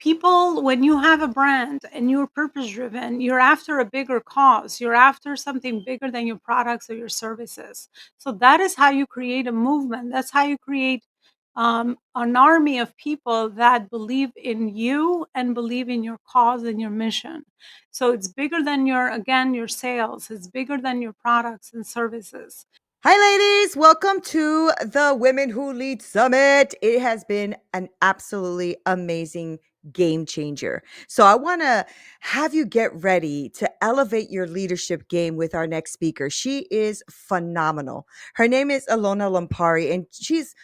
People, when you have a brand and you're purpose driven, you're after a bigger cause, you're after something bigger than your products or your services. So that is how you create a movement. That's how you create an army of people that believe in you and believe in your cause and your mission. So it's bigger than your sales. It's bigger than your products and services. Hi, ladies. Welcome to the Women Who Lead Summit. It has been an absolutely amazing game changer. So, I want to have you get ready to elevate your leadership game with our next speaker. She is phenomenal. Her name is Elona Lopari, and she's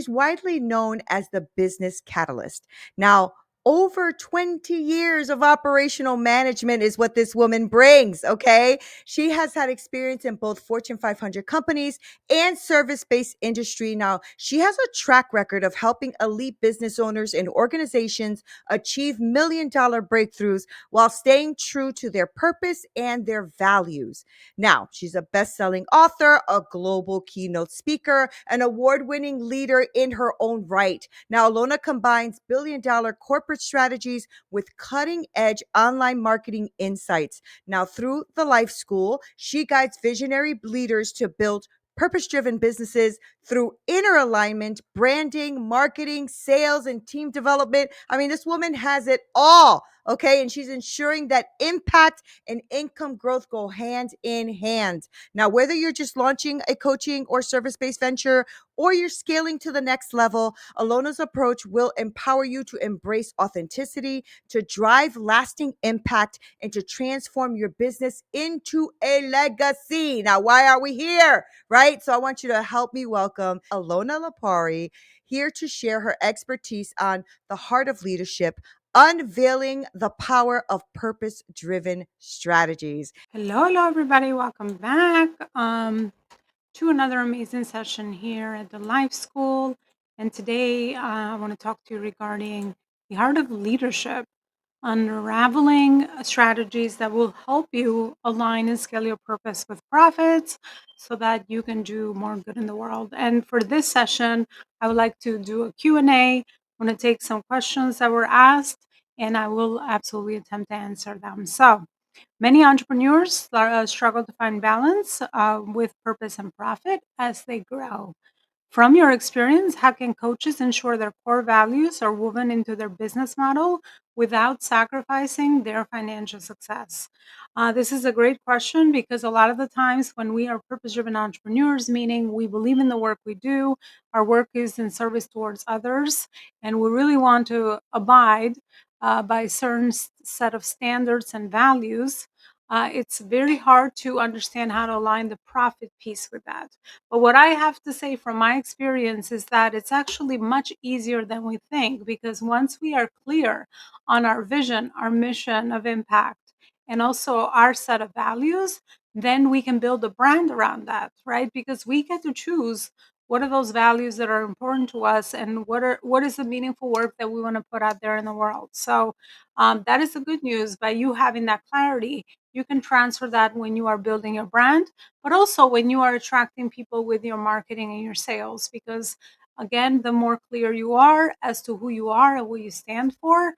widely known as the business catalyst. Now, over 20 years of operational management is what this woman brings, okay? She has had experience in both Fortune 500 companies and service based industry. Now, she has a track record of helping elite business owners and organizations achieve $1 million breakthroughs while staying true to their purpose and their values. Now, she's a best selling author, a global keynote speaker, an award winning leader in her own right. Now, Alona combines $1 billion corporate strategies with cutting edge online marketing insights. Now, through the Life School, she guides visionary leaders to build purpose driven businesses through inner alignment, branding, marketing, sales, and team development. I mean, this woman has it all. Okay. And she's ensuring that impact and income growth go hand in hand. Now, whether you're just launching a coaching or service based venture, or you're scaling to the next level, Alona's approach will empower you to embrace authenticity, to drive lasting impact, and to transform your business into a legacy. Now, why are we here? Right? So I want you to help me welcome Elona Lopari, here to share her expertise on the heart of leadership, unveiling the power of purpose driven strategies. Hello, hello, everybody. Welcome back to another amazing session here at the Life School. And today I want to talk to you regarding the art of leadership, unraveling strategies that will help you align and scale your purpose with profits so that you can do more good in the world. And for this session, I would like to do a Q&A. I'm going to take some questions that were asked, and I will absolutely attempt to answer them. So, many entrepreneurs struggle to find balance with purpose and profit as they grow. From your experience, how can coaches ensure their core values are woven into their business model without sacrificing their financial success? This is a great question because a lot of the times when we are purpose driven entrepreneurs, meaning we believe in the work we do, our work is in service towards others, and we really want to abide by a certain set of standards and values. It's very hard to understand how to align the profit piece with that. But what I have to say from my experience is that it's actually much easier than we think, because once we are clear on our vision, our mission of impact, and also our set of values, then we can build a brand around that, right? Because we get to choose what are those values that are important to us, and what is the meaningful work that we want to put out there in the world. So that is the good news. By you having that clarity, you can transfer that when you are building your brand, but also when you are attracting people with your marketing and your sales. Because again, the more clear you are as to who you are and what you stand for,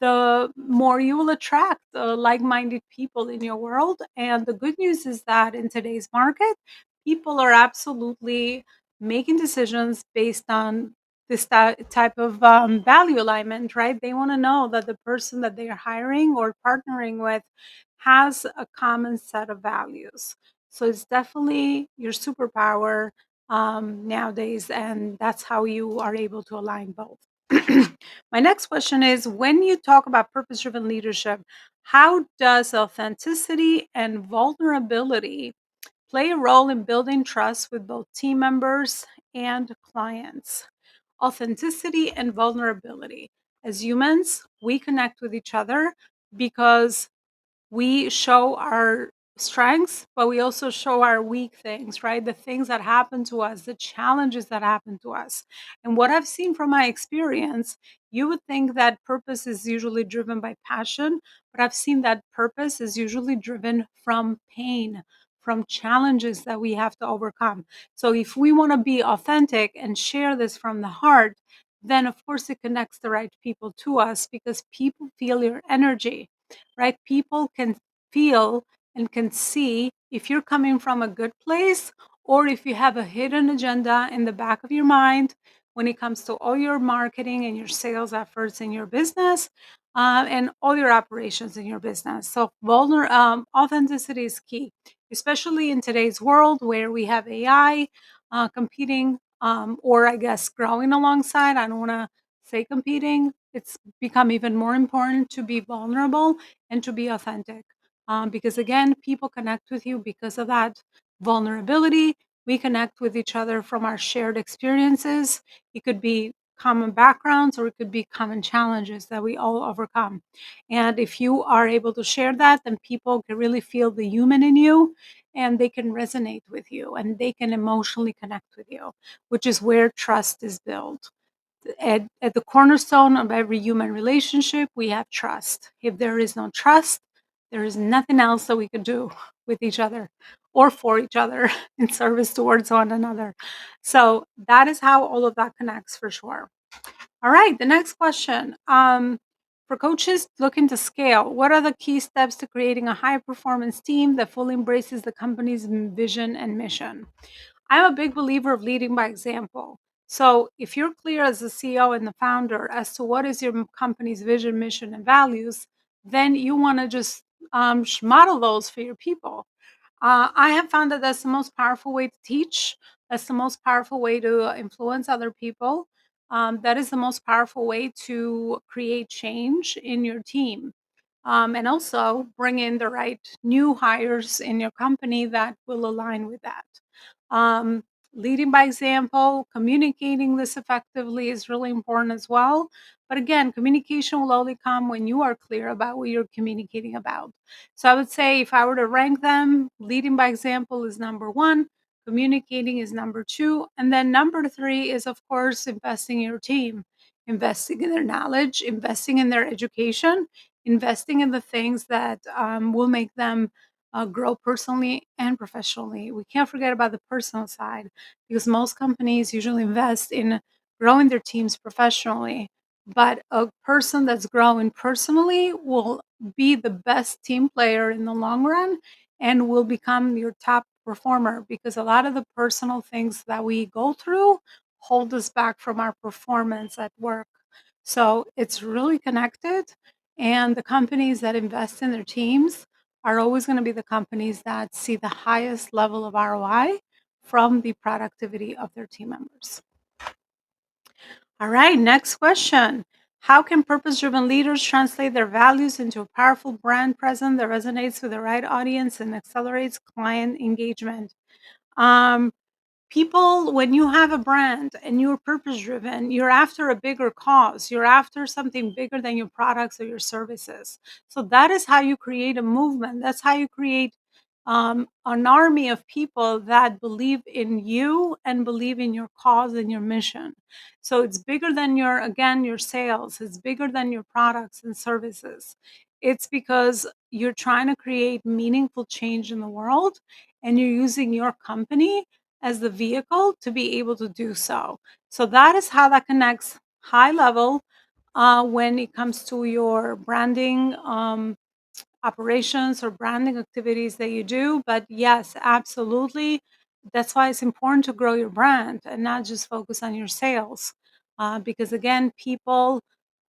the more you will attract like-minded people in your world. And the good news is that in today's market, people are absolutely making decisions based on this type of value alignment, right? They want to know that the person that they are hiring or partnering with has a common set of values. So it's definitely your superpower nowadays, and that's how you are able to align both. My next question is, when you talk about purpose driven leadership, how does authenticity and vulnerability play a role in building trust with both team members and clients? Authenticity and vulnerability. As humans, we connect with each other because we show our strengths, but we also show our weak things, right? The things that happen to us, the challenges that happen to us. And what I've seen from my experience, you would think that purpose is usually driven by passion, but I've seen that purpose is usually driven from pain, from challenges that we have to overcome. So if we want to be authentic and share this from the heart, then of course it connects the right people to us because people feel your energy, right? People can feel and can see if you're coming from a good place or if you have a hidden agenda in the back of your mind when it comes to all your marketing and your sales efforts in your business, and all your operations in your business. So, authenticity is key, especially in today's world where we have AI competing, or I guess growing alongside. I don't want to say competing. It's become even more important to be vulnerable and to be authentic, because again, people connect with you because of that vulnerability. We connect with each other from our shared experiences. It could be common backgrounds or it could be common challenges that we all overcome. And if you are able to share that, then people can really feel the human in you and they can resonate with you and they can emotionally connect with you, which is where trust is built. At the cornerstone of every human relationship, we have trust. If there is no trust, there is nothing else that we could do with each other or for each other in service towards one another. So that is how all of that connects for sure. All right, the next question. For coaches looking to scale, what are the key steps to creating a high performance team that fully embraces the company's vision and mission? I'm a big believer of leading by example. So, if you're clear as the CEO and the founder as to what is your company's vision, mission, and values, then you want to just model those for your people. I have found that that's the most powerful way to teach. That's the most powerful way to influence other people. That is the most powerful way to create change in your team. And also bring in the right new hires in your company that will align with that. Um, Leading by example, communicating this effectively is really important as well. But again, communication will only come when you are clear about what you're communicating about. So I would say if I were to rank them, leading by example is number one, communicating is number two, and then number three is, of course, investing in your team, investing in their knowledge, investing in their education, investing in the things that will make them grow personally and professionally. We can't forget about the personal side because most companies usually invest in growing their teams professionally. But a person that's growing personally will be the best team player in the long run and will become your top performer because a lot of the personal things that we go through hold us back from our performance at work. So it's really connected. And the companies that invest in their teams are always going to be the companies that see the highest level of ROI from the productivity of their team members. All right, next question. How can purpose driven leaders translate their values into a powerful brand presence that resonates with the right audience and accelerates client engagement? Um, People, when you have a brand and you're purpose driven, you're after a bigger cause, you're after something bigger than your products or your services. So that is how you create a movement, that's how you create an army of people that believe in you and believe in your cause and your mission. So it's bigger than your, again, your sales, it's bigger than your products and services. It's because you're trying to create meaningful change in the world and you're using your company as the vehicle to be able to do so. So that is how that connects high level when it comes to your branding operations or branding activities that you do. But yes, absolutely. That's why it's important to grow your brand and not just focus on your sales. Because again, people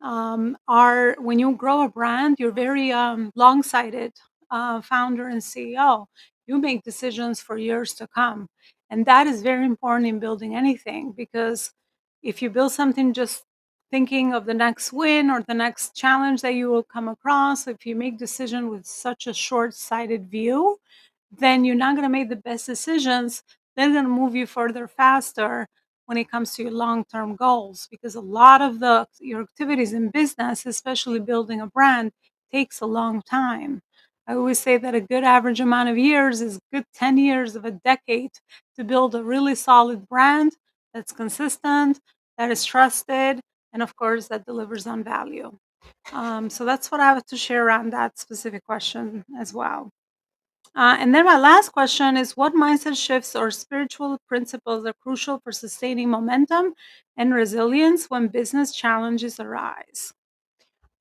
are, when you grow a brand, you're very long sighted founder and CEO. You make decisions for years to come. And that is very important in building anything because if you build something just thinking of the next win or the next challenge that you will come across, if you make decision with such a short-sighted view, then you're not going to make the best decisions. They're going to move you further faster when it comes to your long-term goals because a lot of the your activities in business, especially building a brand, takes a long time. I always say that a good average amount of years is good 10 years of a decade to build a really solid brand that's consistent, that is trusted, and of course that delivers on value. So that's what I have to share around that specific question as well. And then my last question is, what mindset shifts or spiritual principles are crucial for sustaining momentum and resilience when business challenges arise?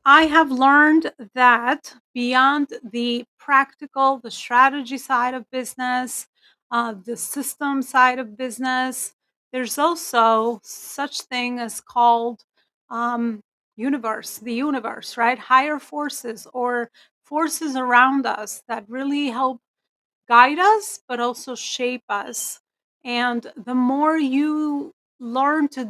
I have learned that beyond the practical, the strategy side of business, the system side of business, there's also such thing as called um, the universe, right? Higher forces or forces around us that really help guide us, but also shape us. And the more you learn to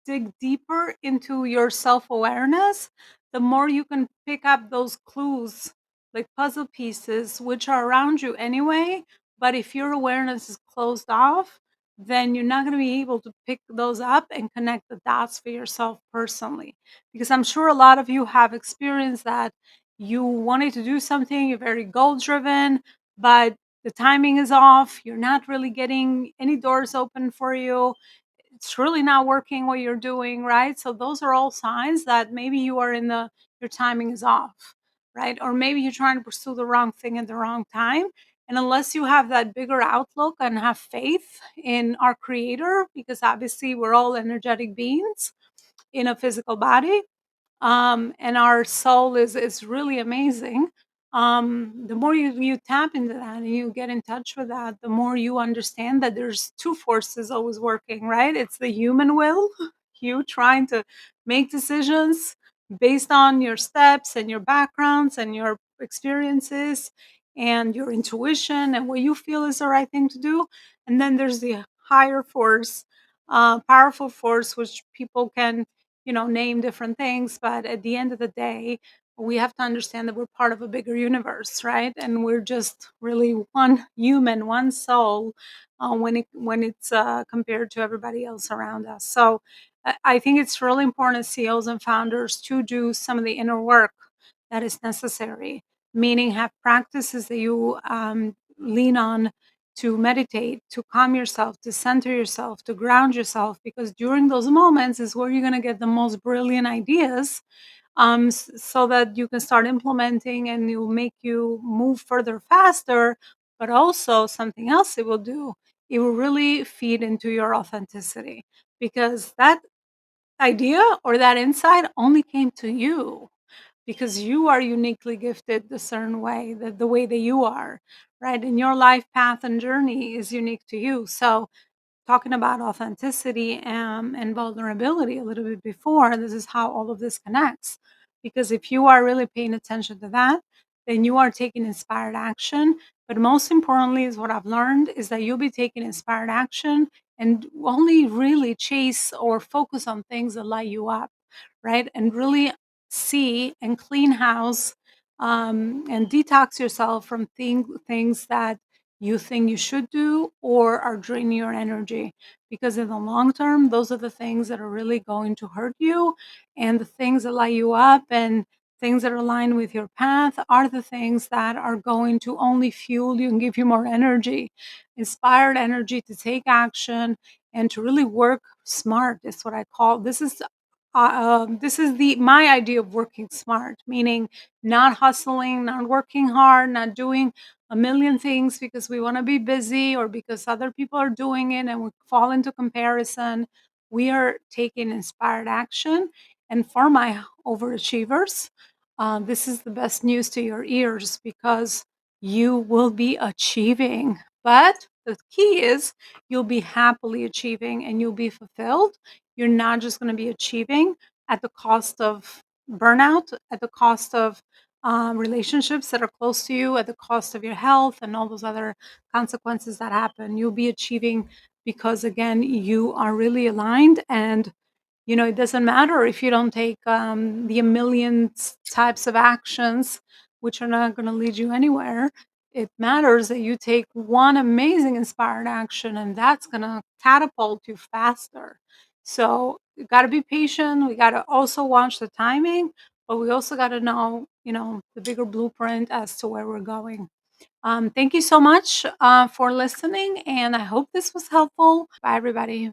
dig deeper into your self awareness, the more you can pick up those clues like puzzle pieces, which are around you anyway. But if your awareness is closed off, then you're not going to be able to pick those up and connect the dots for yourself personally. Because I'm sure a lot of you have experienced that you wanted to do something, you're very goal driven, but the timing is off, you're not really getting any doors open for you, it's really not working what you're doing, right? So those are all signs that maybe you are in the your timing is off, right? Or maybe you're trying to pursue the wrong thing at the wrong time. And unless you have that bigger outlook and have faith in our creator, because obviously we're all energetic beings in a physical body, and our soul is really amazing. The more you tap into that and you get in touch with that, the more you understand that there's two forces always working, right? It's the human will, you trying to make decisions based on your steps and your backgrounds and your experiences and your intuition and what you feel is the right thing to do. And then there's the higher force, powerful force, which people can name different things, but at the end of the day, we have to understand that we're part of a bigger universe, right? And we're just really one human, one soul, when it's compared to everybody else around us. So I think it's really important as CEOs and founders to do some of the inner work that is necessary, meaning have practices that you lean on to meditate, to calm yourself, to center yourself, to ground yourself, because during those moments is where you're going to get the most brilliant ideas, so that you can start implementing and it will make you move further faster. But also, something else it will do, it will really feed into your authenticity, because that idea or that insight only came to you because you are uniquely gifted the certain way, the way that you are, right? And your life path and journey is unique to you. So talking about authenticity and vulnerability a little bit before, this is how all of this connects. Because if you are really paying attention to that, then you are taking inspired action. But most importantly, is what I've learned is that you'll be taking inspired action and only really chase or focus on things that light you up, right? And really see and clean house, and detox yourself from things that you think you should do or are draining your energy, because in the long term those are the things that are really going to hurt you, and the things that light you up and things that are aligned with your path are the things that are going to only fuel you and give you more energy, inspired energy to take action and to really work smart is what I call this is the my idea of working smart, meaning not hustling, not working hard, not doing a million things because we want to be busy or because other people are doing it and we fall into comparison. We are taking inspired action. And for my overachievers, this is the best news to your ears, because you will be achieving. But the key is you'll be happily achieving and you'll be fulfilled. You're not just going to be achieving at the cost of burnout, at the cost of relationships that are close to you, at the cost of your health and all those other consequences that happen. You'll be achieving because, again, you are really aligned. And it doesn't matter if you don't take the a million types of actions, which are not going to lead you anywhere. It matters that you take one amazing inspired action, and that's going to catapult you faster. So you got to be patient. We got to also watch the timing, but we also got to know, the bigger blueprint as to where we're going. Thank you so much for listening, and I hope this was helpful. Bye, everybody.